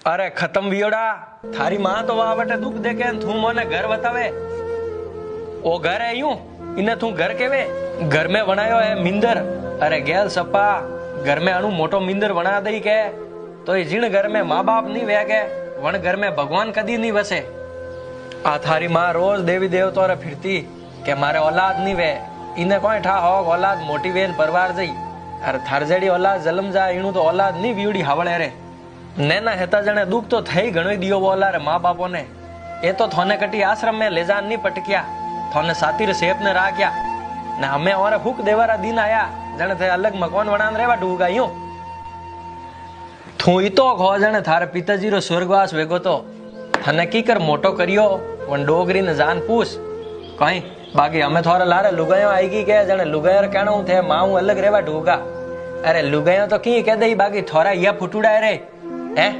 अरे खत्म वियोड़ा, थारी माँ तो वहां बटे दुख देखे तू मोने घर बतावे। ओ घर है यूं इने तू घर केवे? घर में बनायो है मिंदर। अरे गेल सपा घर में अणु मोटो मिंदर बना दई के तो ये जिन घर में माँ बाप नहीं वे के वण घर में भगवान कदी नहीं वसे। आ थारी माँ रोज देवी देवता रे फिरती के मारे औलाद नहीं वे, इने कोई ठा हो औलाद मोटी वेन परवार जई। अरे थार जेडी औलाद जन्म जाए इनु तो औलाद नहीं वियोड़ी हावड़े रे। नैना हेता जने दुख तो थई घणो दियो बोला रे माँ बापो ने। ए तो थोने कटी आश्रम में ले जान नहीं पटक्या, थोने सातिर सेप ने राख्या ने हमें और फूक देवारा दिन आया जने थे अलग मकान बनान रेवा डूगा यूं। थू तो खो जने थारे पिताजी रो स्वर्गवास वेगो तो थने की कर मोटो करियो वन डोगरी ने जान पूछ कहीं बाकी हमें थोड़ा लारे लुगायो आएगी के जने लुगायर कहणो थे माऊ अलग रेवा डूगा। अरे लुगायो तो की कह दई बाकी थोड़ा या फुटुड़ा रे है